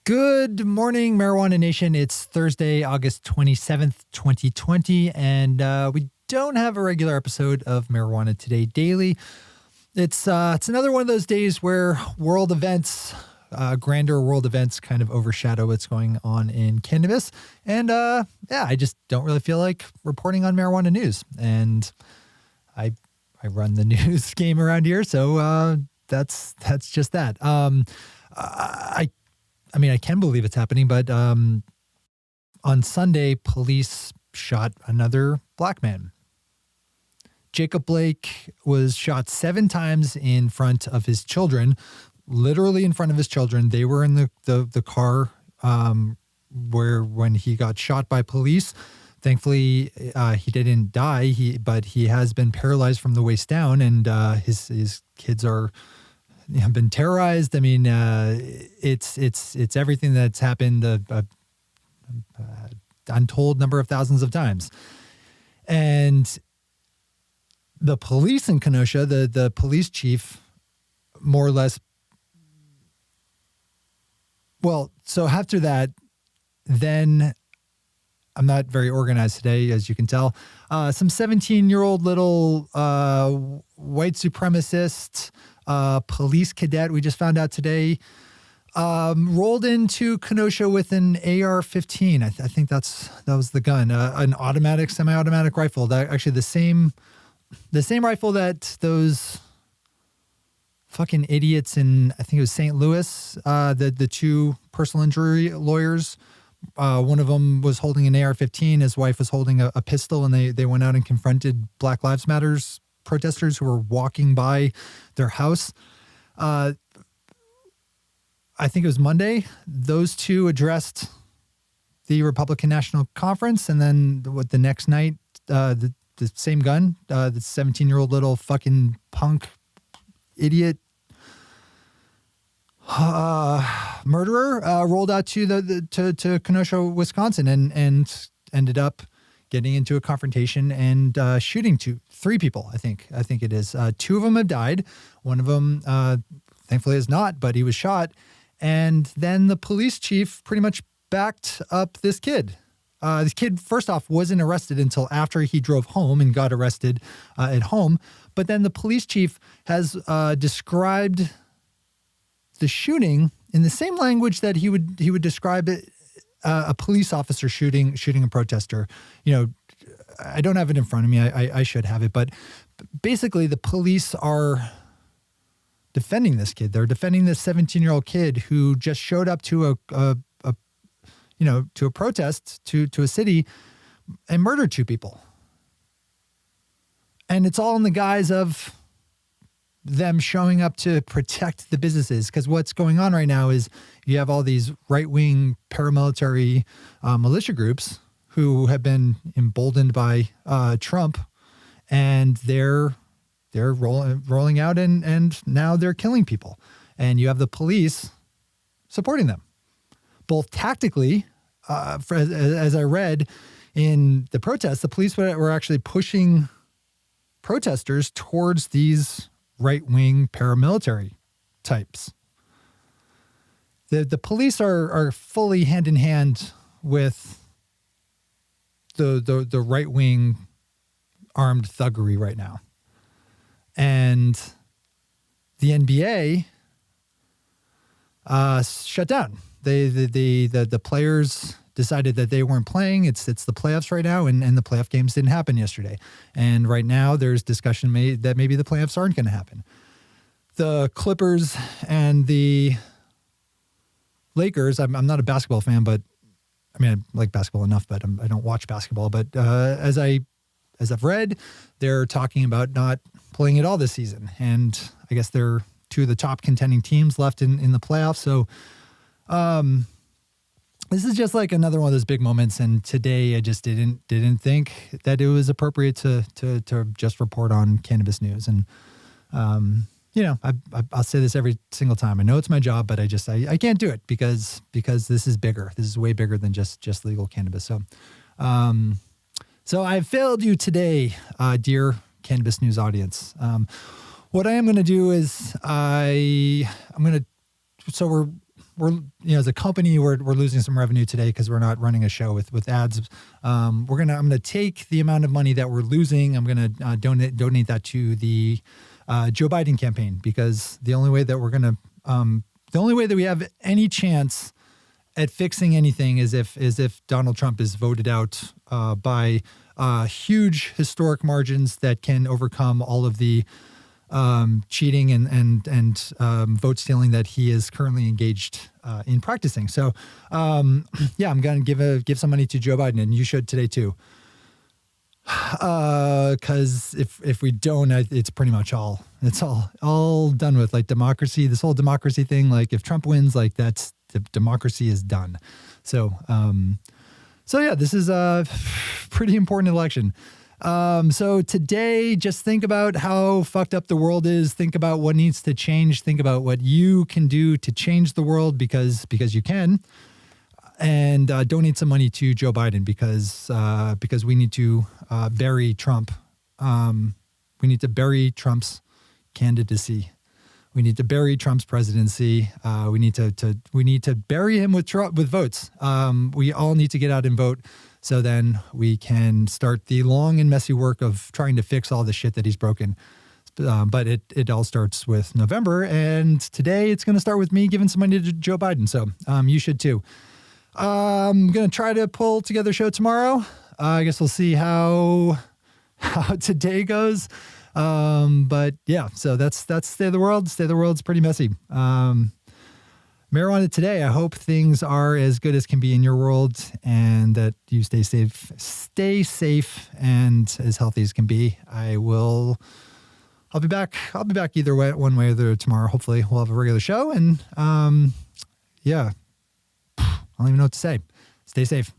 Good morning, Marijuana Nation. It's Thursday, August 27th, 2020, and we don't have a regular episode of Marijuana Today Daily. It's another one of those days where world events, grander world events kind of overshadow what's going on in cannabis. And I just don't really feel like reporting on marijuana news. And I run the news game around here, so that's just that. I can believe it's happening, but on Sunday, police shot another black man. Jacob Blake was shot 7 times in front of his children, literally in front of his children. They were in the car when he got shot by police. Thankfully, he didn't die, but he has been paralyzed from the waist down, and his kids are... have been terrorized. I mean, it's everything that's happened untold number of thousands of times. And the police in Kenosha, the police chief, more or less, well, so after that, then I'm not very organized today, as you can tell. Some 17-year-old little white supremacist police cadet, we just found out today, rolled into Kenosha with an AR-15. I think that was the gun, an automatic, semi-automatic rifle. That actually the same rifle that those fucking idiots in, I think it was St. Louis, the 2 personal injury lawyers. One of them was holding an AR-15. His wife was holding a pistol, and they went out and confronted Black Lives Matters protesters who were walking by their house. I think it was Monday. Those 2 addressed the Republican National Conference, and then the next night, the same gun, the 17-year-old little fucking punk idiot murderer rolled out to Kenosha, Wisconsin, and ended up getting into a confrontation and shooting 3 people. I think it is. 2 of them have died. One of them, thankfully, is not, but he was shot. And then the police chief pretty much backed up this kid. This kid, first off, wasn't arrested until after he drove home and got arrested at home. But then the police chief has described the shooting in the same language that he would describe it, a police officer shooting a protester. You know, I don't have it in front of me. I should have it, but basically the police are defending this kid. They're defending this 17-year-old kid who just showed up to a protest to a city and murdered 2 people. And it's all in the guise of them showing up to protect the businesses. Because what's going on right now is you have all these right-wing paramilitary militia groups who have been emboldened by Trump, and they're rolling out and now they're killing people. And you have the police supporting them, both tactically, as I read in the protests, the police were actually pushing protesters towards these right-wing paramilitary types. The police are fully hand in hand with the right-wing armed thuggery right now. And the NBA shut down. The players decided that they weren't playing. It's the playoffs right now, and the playoff games didn't happen yesterday. And right now there's discussion that maybe the playoffs aren't going to happen. The Clippers and the Lakers, I'm not a basketball fan, but I mean, I like basketball enough, but I don't watch basketball. But as I've read, they're talking about not playing at all this season. And I guess they're 2 of the top contending teams left in the playoffs. So this is just like another one of those big moments. And today I just didn't think that it was appropriate to just report on cannabis news. And, I'll say this every single time. I know it's my job, but I can't do it because this is bigger. This is way bigger than just legal cannabis. So I failed you today, dear cannabis news audience. What I am going to do is we're as a company, we're losing some revenue today because we're not running a show with ads. I'm gonna take the amount of money that we're losing. I'm gonna donate that to the Joe Biden campaign, because the only way that we have any chance at fixing anything is if Donald Trump is voted out by huge historic margins that can overcome all of the cheating and vote stealing that he is currently engaged in practicing. So, I'm going to give some money to Joe Biden, and you should today too. Because if we don't, it's pretty much all done with, like, democracy. This whole democracy thing. Like, if Trump wins, like, that's the democracy is done. So this is a pretty important election. So today, just think about how fucked up the world is. Think about what needs to change. Think about what you can do to change the world, because you can. And donate some money to Joe Biden, because we need to bury Trump. We need to bury Trump's candidacy. We need to bury Trump's presidency. We need to bury him with votes. We all need to get out and vote, so then we can start the long and messy work of trying to fix all the shit that he's broken. But it all starts with November, and today it's going to start with me giving some money to Joe Biden. So you should too. I'm going to try to pull together a show tomorrow. I guess we'll see how today goes. But yeah, so that's State of the World. State of the World's pretty messy. Marijuana today. I hope things are as good as can be in your world, and that you stay safe and as healthy as can be. I'll be back. I'll be back either way, one way or the other tomorrow. Hopefully we'll have a regular show, and I don't even know what to say. Stay safe.